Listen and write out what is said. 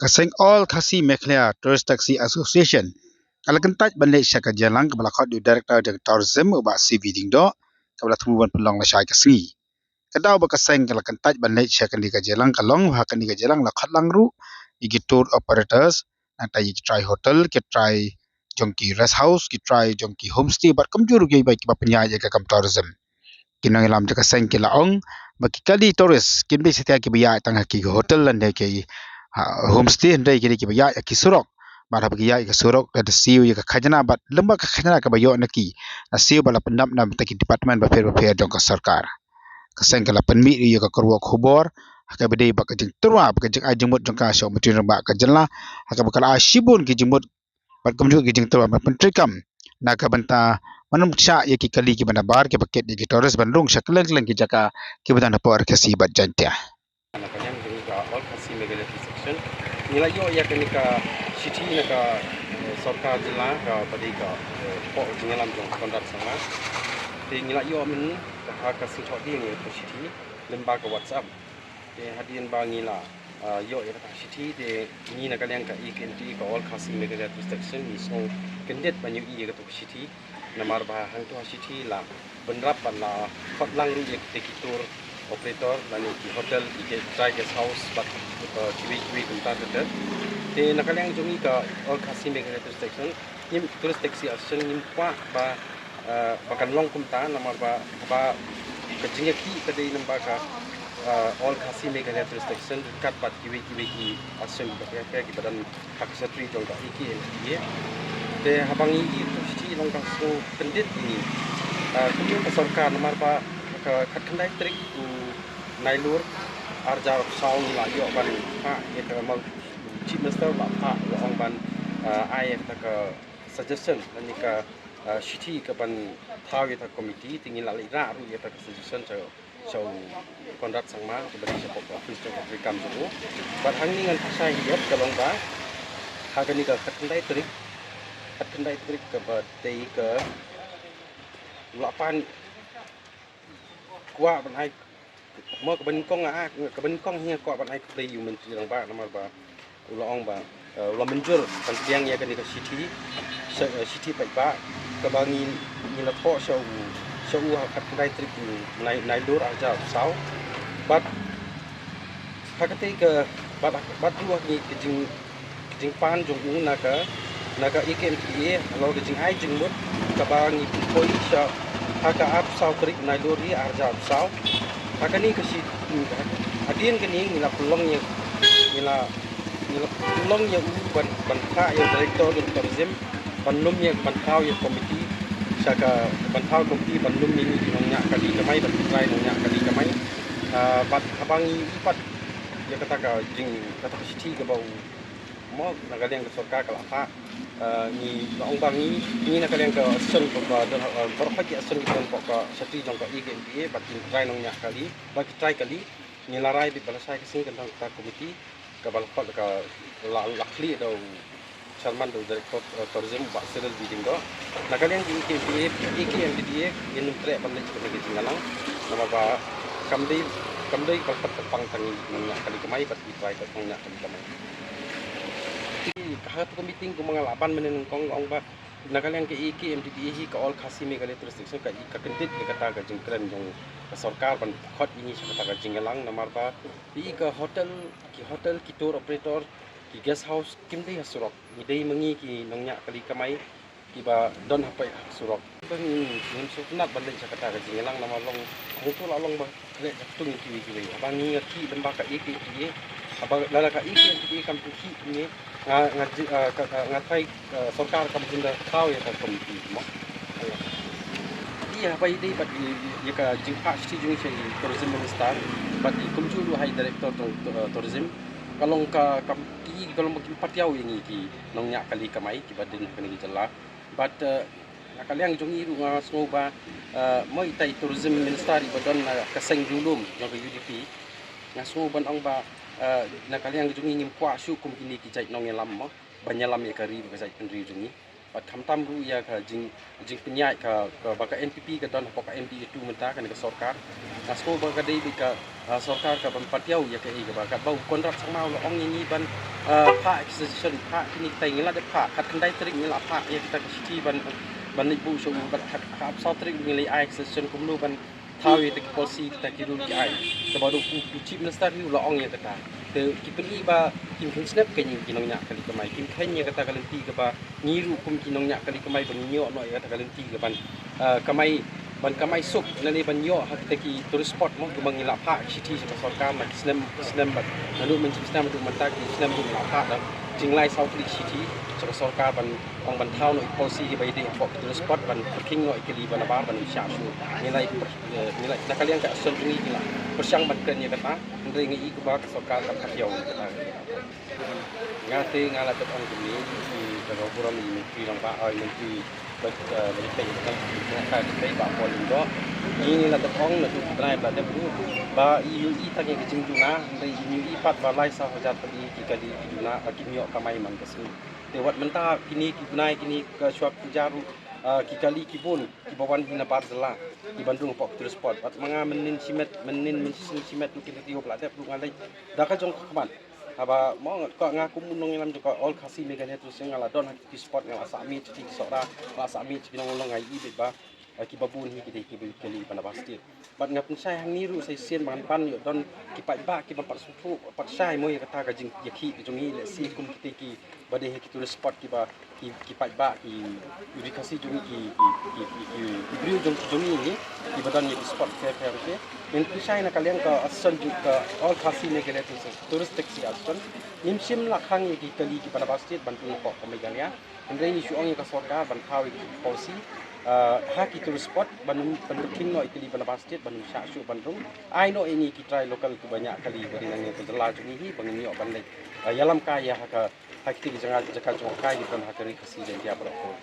Kaseng all Khasi Mekhlea Tourist Taxi Association. Kalau kentaj bandai syaka jalan ke belakang di Director of Tourism ubah CV dingdo ke belah tumuan pelong la syai kasni. Kedau bakaseng kalau kentaj bandai syaka di jalan kalong hakan di jalan la khatlang ru igi tour operators nanti igi try hotel ke try jongki rest house ke try jongki homestay bar kamjur ge baik ba penyai ke kam tourism. Kinang lam jaka seng ke laong bagi kali tourist kin bi setia ke biya tangah ki hotel lan ke homestay ndai kini ki ya ki surok bara bagi ya ki surok ada siu ya khajana bat lembak khajana ka bayo naki siu bala pendam nam taki department ba fer dong ka sarkar kaseng kala penmi ya ka korwa khobor ka bede ba ka jing turwa ba ka jing ajumut jong ka so mutin ba ka jela ka bakal ashibun ki jumut bat kum ki jing turwa ba pentrikam na ka banta manum cha ya ki kali ki bana bar ki paket ki torres bandung shakleng leng ki jaka ki bana por ka si bat jantya Nakanyang ka all Khasi Meghalaya section nilayo ya ka city ka sarkar jila ka padi ka po jingalam jong kondar sama te nilayo min ka Khasi chodi ni to city lemba ka whatsapp te hadian ba ngila yo ya ka city te ni nakanyang ka iknt ka all Khasi Meghalaya section ni so kendet banyu i ka to city namar ba hang to city la benrap la khotlang ru ye te kitur operator dan di hotel di try guest house bat kiwi bentar dekat di nakaliang jumi ka all Khasi Meghalaya section nim tourist taxi action nim pa ba bakan long kumta nama ba kejingnya ki kadai namba ka all Khasi Meghalaya section kat bat kiwi action ba ki badan hak satri jong ka iki ye de habangi itu si long ka so pendit ini kemudian sarkar nama ba kat kendai trik Nailur arja saung la yo ban ha ye ka mal chief minister la ha ong ban ai ta ka suggestion ni ka city ka ban thau ye ta committee tingin la ra ru ye ta suggestion so konrat sangma ke bari sa pok office of recam jo bat hang ni ngan pasai ye ka long ba ha ka ni ka khandai trik ka ba dei ka lapan kwa ban ai mo kebenkong hingga kok ban ai play you menteri lang ba nama ba ulong ba ulah menjur pantiang ya kan di city baik ba kebangi ni la po show kat kedai trip nai lur aja sau bat hakati ke bat dua ni kejing pan jong naga IKMPA kalau kejing ai jing mut kebangi poi show haka ap sau trip nai lur ri aja sau hakani kasi adien kini nila pelong yang nila pelong yang ban ka yang director of tourism banlum yang ban kau yang komiti saka ban kau komiti banlum ini nongnya kali kamai ban try nongnya kali kamai bat habangi ipat ya kata ka jing kata city ke bau mo nagaleng ke sarkar kala pa ni ong bangi ni nagaleng ke sun ko ba berhak sun ko ka sati jong ka IKMPA bat try nongnya kali bat try kali ni larai di balasai ke sing tentang ka komiti ka balkot ka lakli do chairman do director tourism ba sedal bidding do nagaleng di IKMPA yang tre ban lek ke tingalang nama ba kamdei balpat tepang tangi nongnya kali kamai bat try ka nongnya kali kamai kahit committee ko mga laban manen kong ong ba nagalang ke IKMPA hi ka all Khasi Meghalaya section ka ikakendit ke kata ka jingkran jong sarkar ban khot ini sa kata ka jingalang namar ba di ka hotel ki tour operator ki guest house kimdei hasurok ni dei mangi ki nongnya kali kamai ki ba don hapai surok bang nim sunat ban sa kata ka jingalang namar long mutu la long ba kle tung ki bangi ki lembah ka IKMPA apa lala ka IKMPA kam ki ni ngatai sarkar kam jinda kau ya ka komiti mo iya bai dei bat ya ka jingpa sti jung sei tourism minister bat i kumju lu hai director tourism kalong ka kam ki kalong makin patiau yang iki nongnya kali kamai ki badin kani jela bat nakaliang jung iru nga snoba mo itai tourism minister i badon kaseng julum jong UDP nga snoban ong ba nakaliang jungi ngim kwa shu kum kini ki jait nong elam mo banyalam ya kari ba jait pendri jungi bat khamtam ru ya ka jing penyai ka baka NPP ka don pok MD itu menta kan ka sarkar asko baka dei ka sarkar ka ban patiau ya ka e ka baka bau kontrak sama lo ong ni ban pa extension pa kini tai ngila de pa khat kandai trik ngila pa ya kita city ban ni bu so ban khat ka sa trik ngila ai extension kumlu ban tawi te policy ta kiru ki ai ta baru ku chief minister ni lo ong ya kata te kipeli ba kim khun snap ke ni kinong nya kali kamai kim khen ya kata kalenti ka ba ngiru kum kinong nya kali kamai ban nyo no ya kata kalenti ka ban kamai suk nani ban yo hak te ki tourist spot mo kumang ila pha city sa sarkar ma snam ba nanu men snam tu mata ki snam tu la pha da jinglai south city sa sarkar ban thau no policy ki bai de pok tourist spot ban king no ikili ban bar ban sha shu nilai nakalian ka asun ni kila persyang ban ken ya kata ndai ngi ku ba sarkar ka phakyau kata ngate ngala tet ong ni ki ro buram ni ki rang ba oi ni but kita kan kita ba polling do ini la ong na tu trai ba de ba UI ta ke jing tu na dei UI pat ba lai sa hojat padi ki kali na ki miok kamai man kasu te wat menta kini ki gunai kini ke syuap jaru ki kali ki pun ki bawan hina par zela di Bandung pok terus spot pat manga menin simet tu kita tiup la de ngalai da ka jong kaman aba mo ko ngaku munong ilam juga all kasi megane terus ngala don ki spot ngala sami ti sora la sami ti nong ngai i ba ki babun hi ki kali pana pasti bat ngap sai hang niru sai sien ban pan yo don ki pa ba ki ban par su pat sai mo ya kata ka jing ya ki jongi le si kum ki bade ki tu spot ki ba ki pa ba ki kasi jongi ki briu jongi ni ki badan ni spot ke men ki sai na kalian ka asan juga all kasi megane terus taxi asan nimsim la khang ki kali ki pana pasti ban tu pok megalia ndai ni shuong ka sarkar ban thawi policy haki tu spot banum penting no ikili bana basket banum sha shu bandung ai no ini kita lokal tu banyak kali beri nang tu telah ni hi bangni ok ban yalam kaya haka haki ti jangan jakan kai di ban hakari kasi dan dia berapa